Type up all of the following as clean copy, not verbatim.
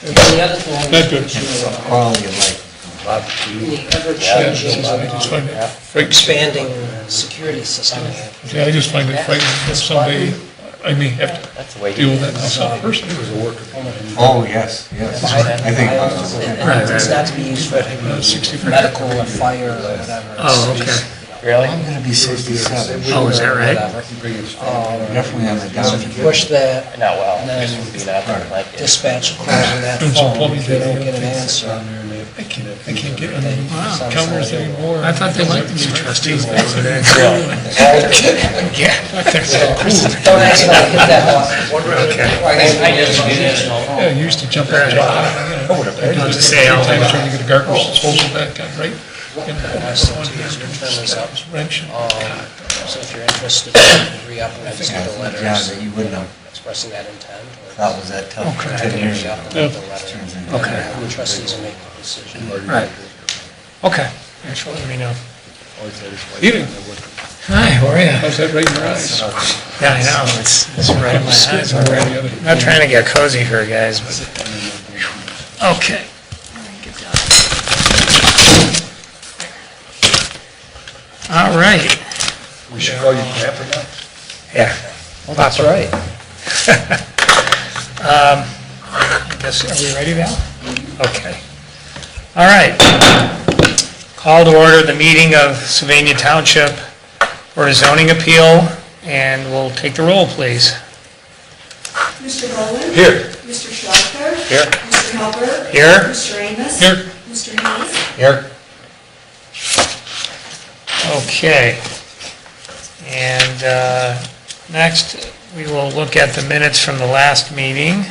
The other thing, That's good. Quality of life. the ever-changing, I just find it frightening. expanding security system. Yeah, I just find it frightening that someday I may have to deal with that myself personally. Oh, yes, yes. I think, It's not to be used for 64. medical or fire or whatever. Oh, okay. Really? I'm gonna be 67. Oh, is that right? Definitely on the So if down. you push that, Not well. and then Be nothing like it. dispatch calls on that Doing some phone, plumbing if they don't today. get an answer. I can't get on the counters anymore. I thought they liked the new trustees back today. Yeah. Don't ask how to hit that button. Yeah, you used to jump on the I'll just say, every time trying to get a garbage disposal back on, right? Wrench. So if you're interested in re-upping, I just get the Yeah, letters that you wouldn't have expressing that intent. thought was that tough. I 10 can years re-up ago. and have the letter. Okay. And the trustees will make the decision. Right. Okay. Thanks for letting me know. Eating. Hi, how are you? How's that right in your eyes? Yeah, I know, it's right in my eyes already. Not trying to get cozy here, guys, but, okay. All right, We should call you Papa now. yeah. Well, that's right. I guess, are we ready now? Okay. All right. Call to order the meeting of Sylvania Township for a zoning appeal, and we'll take the roll, please. Mr. Boland? Here. Mr. Schweitzer? Here. Mr. Halper? Here. Mr. Amos? Here. Mr. Hayes? Here. Okay. And next, we will look at the minutes from the last meeting.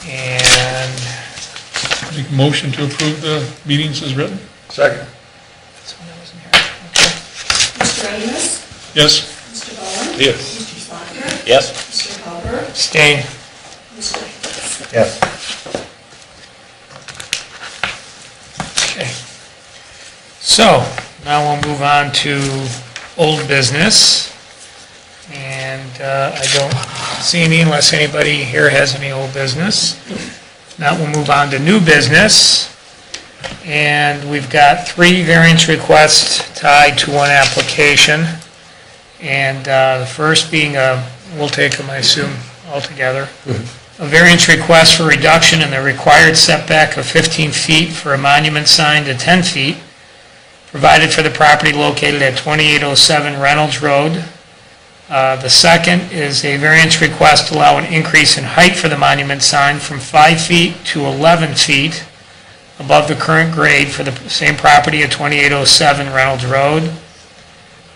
And Make a motion to approve the meetings as written. Second. someone wasn't here. Okay. Mr. Amos? Yes. Mr. Boland? Yes. Mr. Schweitzer? Yes? Mr. Halper? Abstain. Mr. Hayes? Yes. Okay. So, now we'll move on to old business. And I don't see any unless anybody here has any old business. Now we'll move on to new business. And we've got 3 variance requests tied to one application. And the first being we'll take them, I assume, all together. A variance request for reduction in the required setback of 15 feet for a monument sign to 10 feet, provided for the property located at 2807 Reynolds Road. The second is a variance request to allow an increase in height for the monument sign from 5 feet to 11 feet above the current grade for the same property at 2807 Reynolds Road.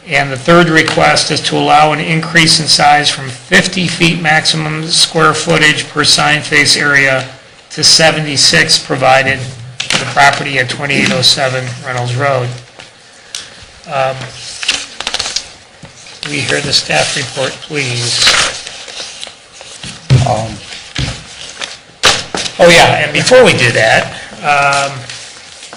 And the third request is to allow an increase in size from 50 feet maximum square footage per sign face area to 76 provided for the property at 2807 Reynolds Road. We hear the staff report, please. Oh, yeah, and before we do that,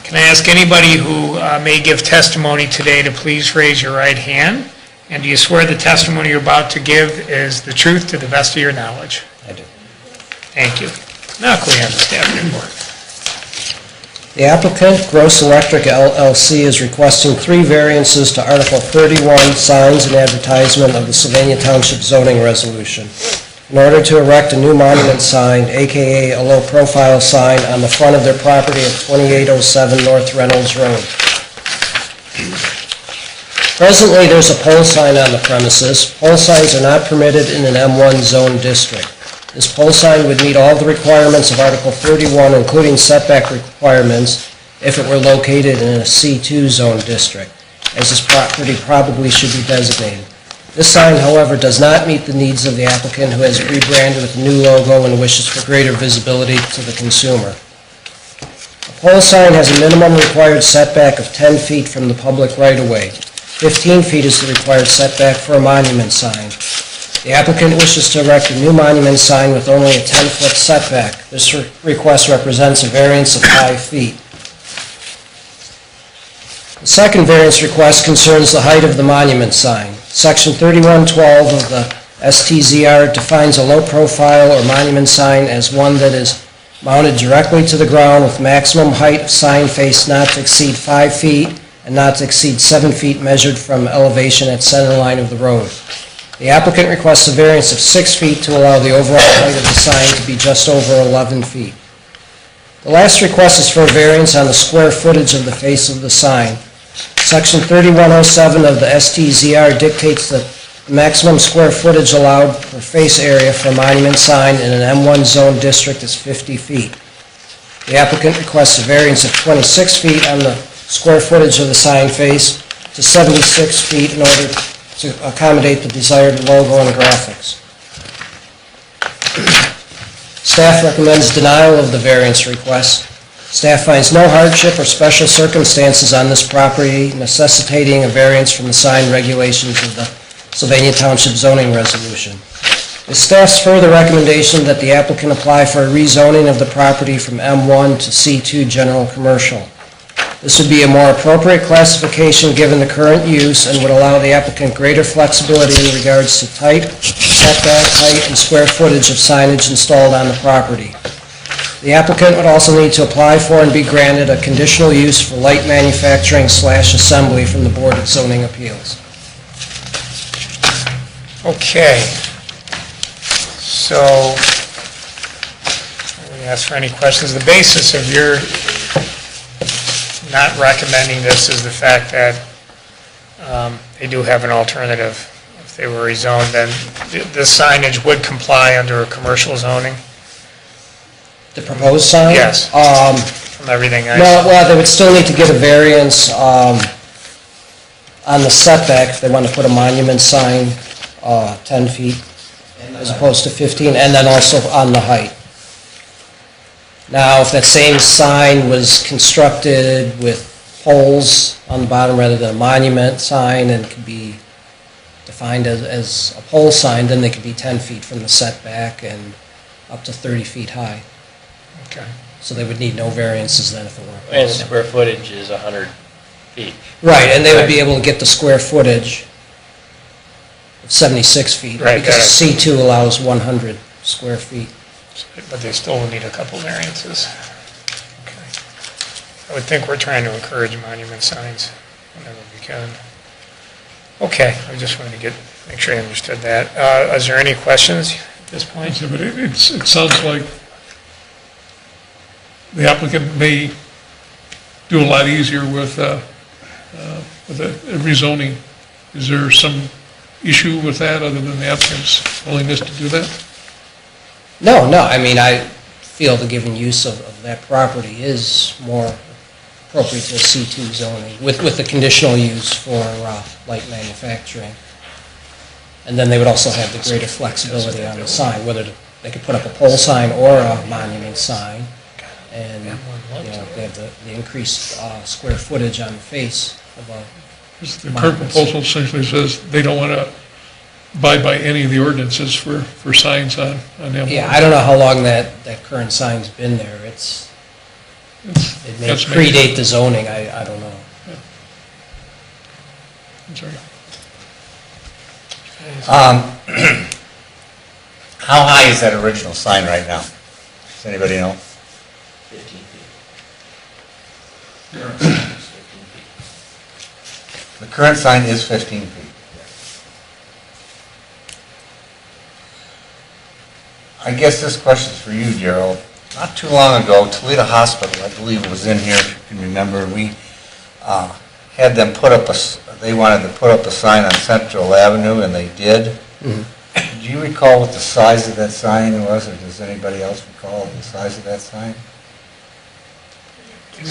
can I ask anybody who may give testimony today to please raise your right hand? And do you swear the testimony you're about to give is the truth to the best of your knowledge? I do. Thank you. Now can we have the staff report? The applicant, Gross Electric LLC, is requesting 3 variances to Article 31, Signs and Advertisement of the Sylvania Township zoning resolution, in order to erect a new monument sign, a.k.a. a low-profile sign, on the front of their property at 2807 North Reynolds Road. Presently, there's a pole sign on the premises. Pole signs are not permitted in an M1 zone district. This pole sign would meet all the requirements of Article 31, including setback requirements, if it were located in a C2 zone district, as this property probably should be designated. This sign, however, does not meet the needs of the applicant, who has rebranded with a new logo and wishes for greater visibility to the consumer. A pole sign has a minimum required setback of 10 feet from the public right-of-way. 15 feet is the required setback for a monument sign. The applicant wishes to erect a new monument sign with only a 10-foot setback. This request represents a variance of 5 feet. The second variance request concerns the height of the monument sign. Section 3112 of the STZR defines a low-profile or monument sign as one that is mounted directly to the ground with maximum height of sign face not to exceed 5 feet and not to exceed 7 feet measured from elevation at center line of the road. The applicant requests a variance of 6 feet to allow the overall height of the sign to be just over 11 feet. The last request is for a variance on the square footage of the face of the sign. Section 3107 of the STZR dictates that the maximum square footage allowed per face area for a monument sign in an M1 zone district is 50 feet. The applicant requests a variance of 26 feet on the square footage of the sign face to 76 feet in order to accommodate the desired logo and graphics. Staff recommends denial of the variance request. Staff finds no hardship or special circumstances on this property necessitating a variance from the sign regulations of the Sylvania Township zoning resolution. It's staff's further recommendation that the applicant apply for a rezoning of the property from M1 to C2 general commercial. This would be a more appropriate classification given the current use and would allow the applicant greater flexibility in regards to type, setback, height, and square footage of signage installed on the property. The applicant would also need to apply for and be granted a conditional use for light manufacturing/assembly from the Board of Zoning Appeals. Okay. So, we ask for any questions. The basis of your not recommending this is the fact that they do have an alternative. If they were rezoned, then the signage would comply under a commercial zoning? The proposed sign? Yes. From everything I No, saw. well, they would still need to get a variance on the setback if they want to put a monument sign 10 feet as opposed to 15, and then also on the height. Now, if that same sign was constructed with poles on the bottom rather than a monument sign and could be defined as a pole sign, then they could be 10 feet from the setback and up to 30 feet high. Okay. So they would need no variances then if it were a pole And the sign. square footage is 100 feet. Right, and they would be able to get the square footage of 76 feet. Right, Because got it. C2 allows 100 square feet. But they still will need a couple variances. Okay. I would think we're trying to encourage monument signs whenever we can. Okay, I just wanted to make sure I understood that. Is there any questions at this point? But it sounds like the applicant may do a lot easier with a rezoning. Is there some issue with that other than the applicant's willingness to do that? No, I mean, I feel the given use of that property is more appropriate to a C2 zoning with the conditional use for light manufacturing. And then they would also have the greater flexibility on the sign, whether they could put up a pole sign or a monument sign. And, they have the increased square footage on the face of a... The current proposal essentially says they don't want to abide by any of the ordinances for signs on M1. Yeah, I don't know how long that current sign's been there. It may That's predate the zoning, I don't know. I'm sorry. How high is that original sign right now? Does anybody know? 15 feet. The current sign is 15 feet. I guess this question's for you, Gerald. Not too long ago, Toledo Hospital, I believe it was in here, if you can remember, we had them put up they wanted to put up a sign on Central Avenue, and they did. Mhm. Do you recall what the size of that sign was, or does anybody else recall the size of that sign?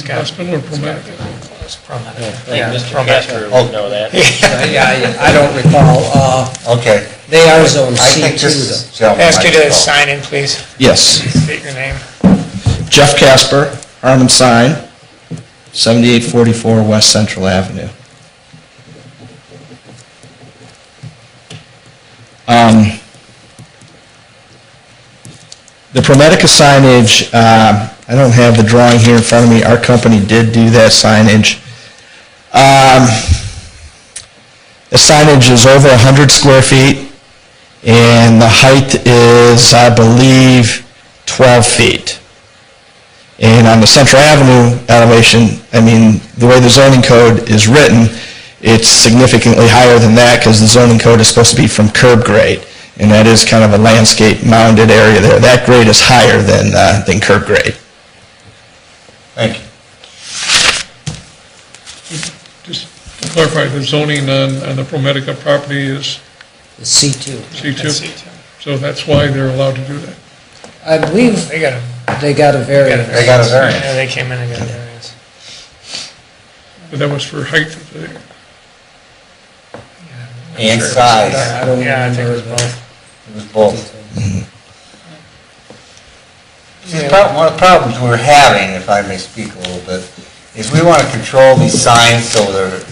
Hospital or Promatic? I think Mr. Casper Oh. would know that. Yeah, I don't recall. Okay. They are zone I think C2, this though. gentleman Ask you might to recall. sign in, please. Yes. State your name. Jeff Casper, Harmon Sign, 7844 West Central Avenue. The Prometica signage, I don't have the drawing here in front of me. Our company did do that signage. The signage is over 100 square feet. and the height is, I believe, 12 feet. And on the Central Avenue elevation, I mean, the way the zoning code is written, it's significantly higher than that because the zoning code is supposed to be from curb grade, and that is kind of a landscape mounded area there. That grade is higher than curb grade. Thank you. Just to clarify, the zoning on the ProMedica property is The C2. C2? So that's why they're allowed to do that? I believe They got a they got a variance. They got a variance. Yeah, they came in and got a variance. But that was for height of the, And size. I don't Yeah, I think it remember was both. It was both. See, one of the problems we're having, if I may speak a little bit, is we want to control these signs so they're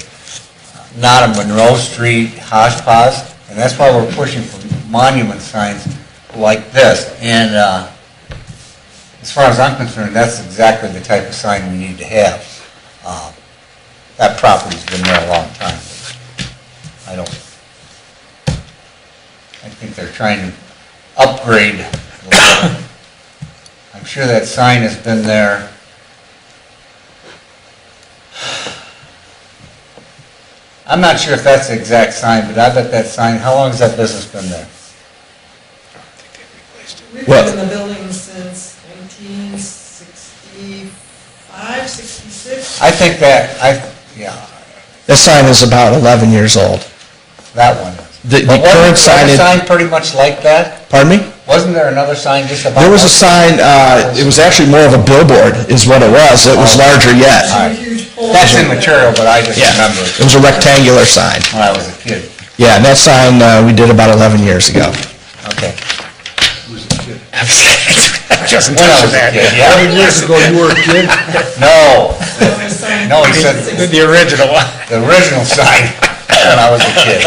not a Monroe Street hodgepodge, and that's why we're pushing for monument signs like this. And as far as I'm concerned, that's exactly the type of sign we need to have. That property's been there a long time. I think they're trying to upgrade a little bit. I'm sure that sign has been there. I'm not sure if that's the exact sign, but I bet that sign, how long has that business been there? We've Well- been in the building since 1965, 66. I think that, yeah, That sign is about 11 years old. that one. The But current wasn't signage, the sign pretty much like that? pardon me? Wasn't there another sign just about? There was a like sign, it was actually more of a billboard is what it was. It was larger yet. All right. Huge pole. That's immaterial, but I just Yeah, remember it was a rectangular sign. when I was a kid. Yeah, and that sign we did about 11 years ago. Okay. Just When I was a kid, yeah. Years ago, you were a kid? No, no, he said The original one. the original sign when I was a kid.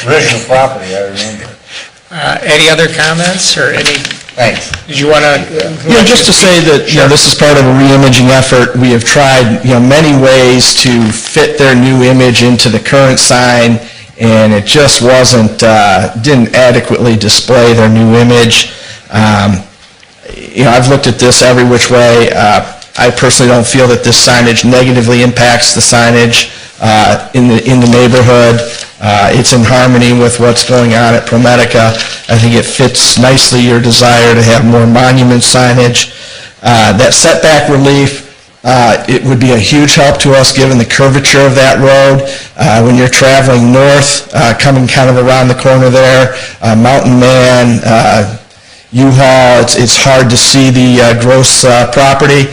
Original property, I remember. Any other comments or any, Thanks. did you want to? Yeah, just to say that, this is part of a re-imaging effort. We have tried, many ways to fit their new image into the current sign, and it just didn't adequately display their new image. I've looked at this every which way. I personally don't feel that this signage negatively impacts the signage in the neighborhood. It's in harmony with what's going on at ProMedica. I think it fits nicely your desire to have more monument signage. That setback relief, it would be a huge help to us given the curvature of that road. When you're traveling north, coming kind of around the corner there, Mountain Man, U-Haul, it's hard to see the gross property.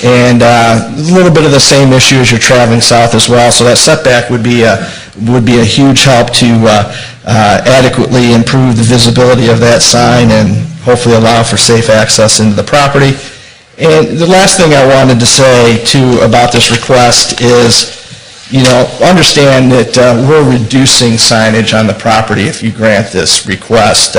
And a little bit of the same issue as you're traveling south as well. So that setback would be a huge help to adequately improve the visibility of that sign and hopefully allow for safe access into the property. And the last thing I wanted to say too about this request is, understand that we're reducing signage on the property if you grant this request.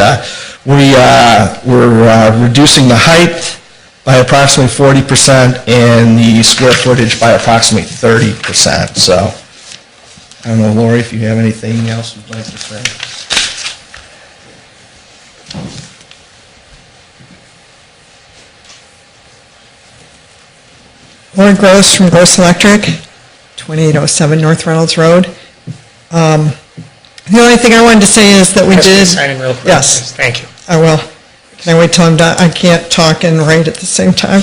We're reducing the height by approximately 40% and the square footage by approximately 30%. So, I don't know, Lori, if you have anything else you'd like to say. Lori Gross from Gross Electric, 2807 North Reynolds Road. The only thing I wanted to say is that we did... Signing real quick. Yes. Thank you. I will. Can I wait till I'm done? I can't talk and write at the same time.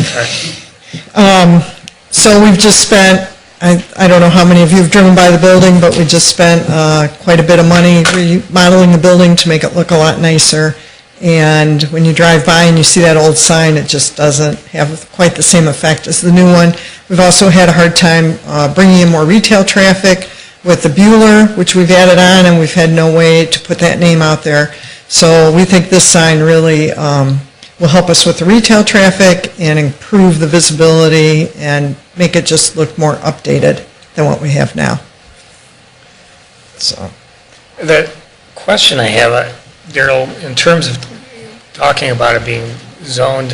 So we've just spent, I don't know how many of you have driven by the building, but we just spent quite a bit of money remodeling the building to make it look a lot nicer. And when you drive by and you see that old sign, it just doesn't have quite the same effect as the new one. We've also had a hard time bringing in more retail traffic with the Bueller, which we've added on, and we've had no way to put that name out there. So we think this sign really will help us with the retail traffic and improve the visibility and make it just look more updated than what we have now. So. The question I have, Daryl, in terms of talking about it being zoned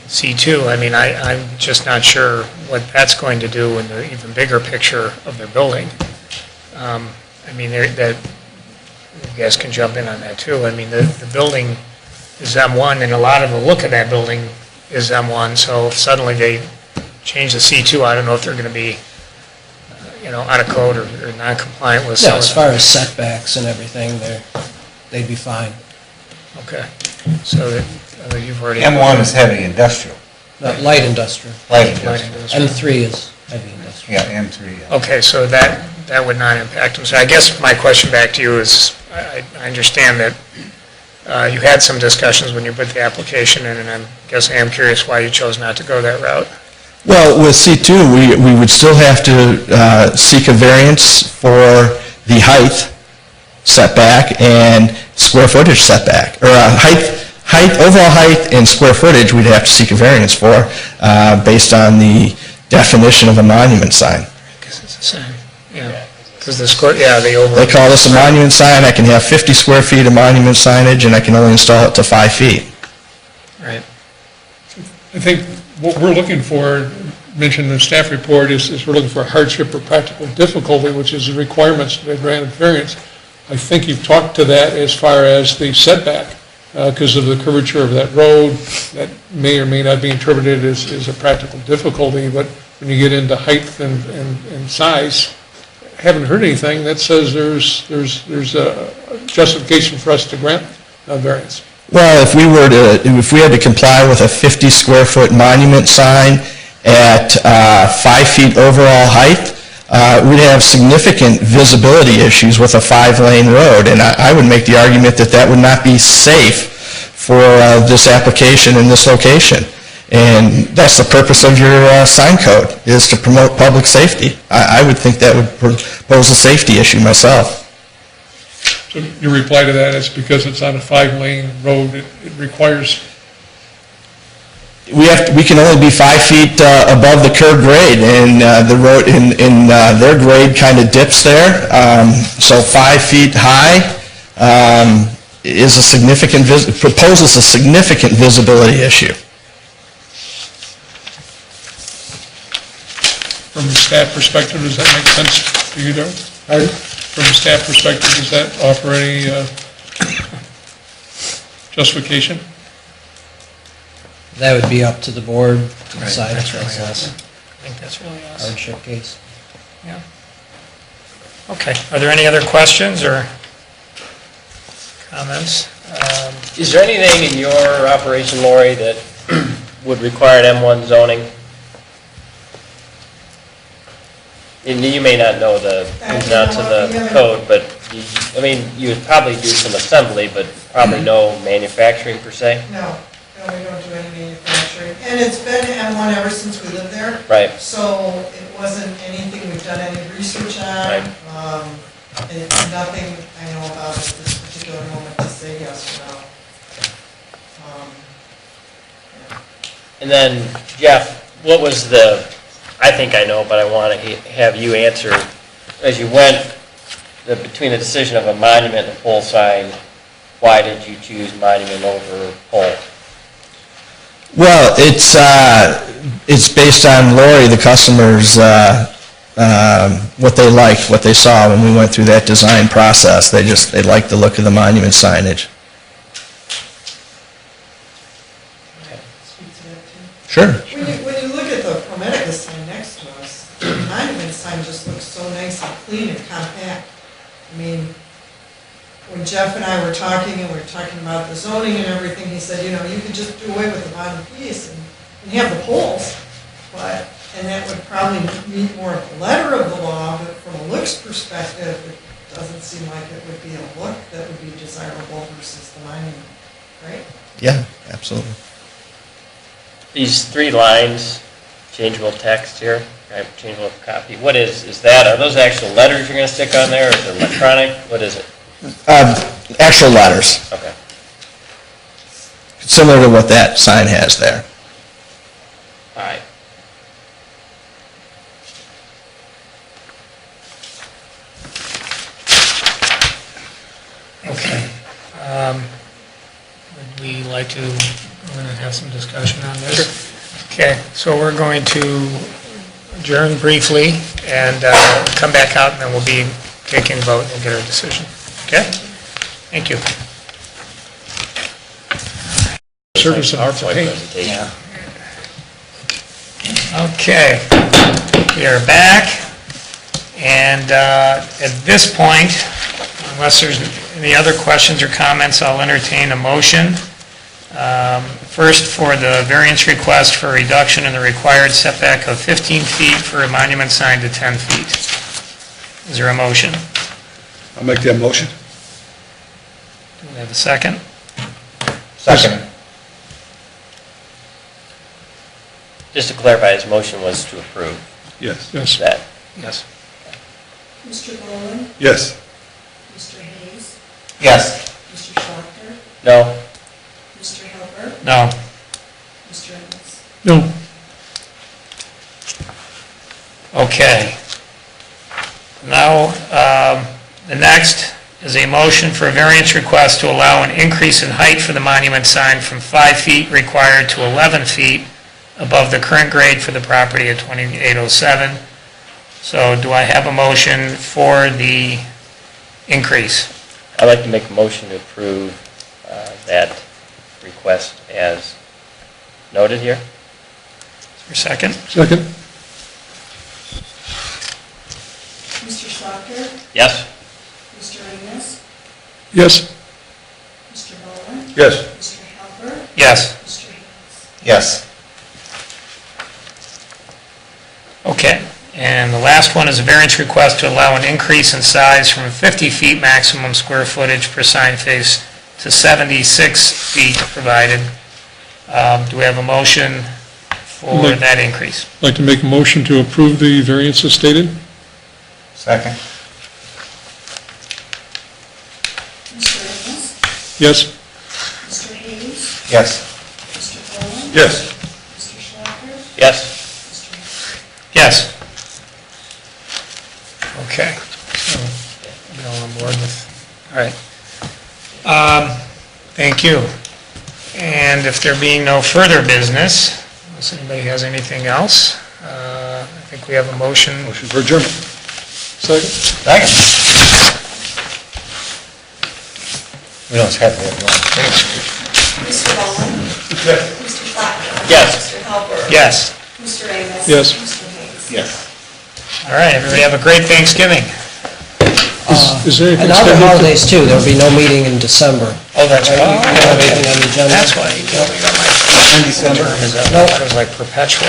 C2, I mean, I'm just not sure what that's going to do in the even bigger picture of their building. I mean, you guys can jump in on that too. I mean, the building is M1, and a lot of the look of that building is M1, so if suddenly they change the C2, I don't know if they're going to be, out of code or non-compliant with some Yeah, of as the- far as setbacks and everything, they'd be fine. Okay, so that, you've already. M1 is heavy industrial, Light industrial. light Light industrial. industrial. M3 is heavy industrial. Yeah, M3, yeah. Okay, so that would not impact them. So I guess my question back to you is, I understand that you had some discussions when you put the application in, and I am curious why you chose not to go that route. Well, with C2, we would still have to seek a variance for the height setback and square footage setback, or overall height and square footage we'd have to seek a variance for, based on the definition of a monument sign. Because it's the same, yeah. Because the square, the overall. They call this a monument sign, I can have 50 square feet of monument signage, and I can only install it to 5 feet. Right. I think what we're looking for, mentioned in the staff report, is we're looking for hardship or practical difficulty, which is the requirements of the granted variance. I think you've talked to that as far as the setback, because of the curvature of that road, that may or may not be interpreted as a practical difficulty, but when you get into height and size, haven't heard anything that says there's a justification for us to grant a variance. Well, if we had to comply with a 50 square foot monument sign at 5 feet overall height, we'd have significant visibility issues with a 5-lane road, and I would make the argument that that would not be safe for this application in this location. And that's the purpose of your sign code, is to promote public safety. I would think that would pose a safety issue myself. So your reply to that is because it's on a 5-lane road, it requires, We can only be 5 feet above the curb grade, and the road in their grade kind of dips there. So 5 feet high is proposes a significant visibility issue. from a staff perspective, does that make sense to you, Darrell? Pardon? From a staff perspective, does that offer any justification? That would be up to the board to decide if That's that's I think that's really a awesome. hardship case. Yeah. Okay, are there any other questions or comments? Is there anything in your operation, Lori, that would require an M1 zoning? And you may not know the ins and outs of the code, but you would probably do some assembly, but probably no manufacturing per se? No, we don't do any manufacturing. And it's been M1 ever since we lived there. Right. So it wasn't anything we've done any research on. Right. And it's nothing I know about at this particular moment to say yes or no. And then, Jeff, what was I think I know, but I want to have you answer, as you went between the decision of a monument and a pole sign, why did you choose monument over pole? Well, it's based on Lori, the customers, what they liked, what they saw when we went through that design process. They liked the look of the monument signage. Speak to that too. Sure. When you look at the Prometica sign next to us, the monument sign just looks so nice and clean and compact. I mean, when Jeff and I were talking, and we were talking about the zoning and everything, he said, you could just do away with the bottom piece and have the poles, and that would probably meet more of the letter of the law, but from a looks perspective, it doesn't seem like it would be a look that would be desirable versus the monument, right? Yeah, absolutely. These 3 lines, changeable text here, right, changeable copy, what is that? Are those actual letters you're going to stick on there, or is it electronic? What is it? Actual letters, Okay. similar to what that sign has there. All right. Okay. Would we like to, we're going to have some discussion on this? Okay, so we're going to adjourn briefly and come back out, and then we'll be taking a vote and get our decision. Okay? Thank you. Service of PowerPoint paint. presentation. Okay, we are back, and at this point, unless there's any other questions or comments, I'll entertain a motion. First, for the variance request for reduction in the required setback of 15 feet for a monument sign to 10 feet. Is there a motion? I'll make that motion. Do we have a second? Second. Just to clarify, his motion was to approve Yes. Yes. that. Yes. Mr. Boland, Yes. Mr. Hayes, Yes. Mr. Schlocker, No? Mr. Helper, No. Mr. Ennis. No. Okay. Now, the next is a motion for a variance request to allow an increase in height for the monument sign from 5 feet required to 11 feet above the current grade for the property at 2807. So do I have a motion for the increase? I'd like to make a motion to approve that request as noted here. Is there a second? Second? Mr. Schlocker, Yes? Mr. Ennis, Yes. Mr. Boland, Yes. Mr. Helper, Yes. Mr. Hayes. Yes. Okay. And the last one is a variance request to allow an increase in size from 50 feet maximum square footage per sign face to 76 feet provided. Do we have a motion for Make- that increase? I'd like to make a motion to approve the variance as stated. Second. Mr. Ennis, Yes? Mr. Hayes, Yes. Mr. Boland, Yes. Mr. Schlocker, Yes? Mr. Helper. Yes. Okay. So, we all on board with, all right. Thank you. And if there being no further business, unless anybody has anything else, I think we have a motion. Motion for adjournment. Second? Second. We don't have to have one. Mr. Boland, Mr. Schlocker. Yes. Mr. Helper. Yes. Mr. Ennis. Yes. Mr. Hayes. Yes. All right, everybody have a great Thanksgiving. Is there anything And other scheduled? holidays too, there'll be no meeting in December. Oh, that's Right? right. You don't have anything on the agenda? That's why you got my, In December. that was like perpetual.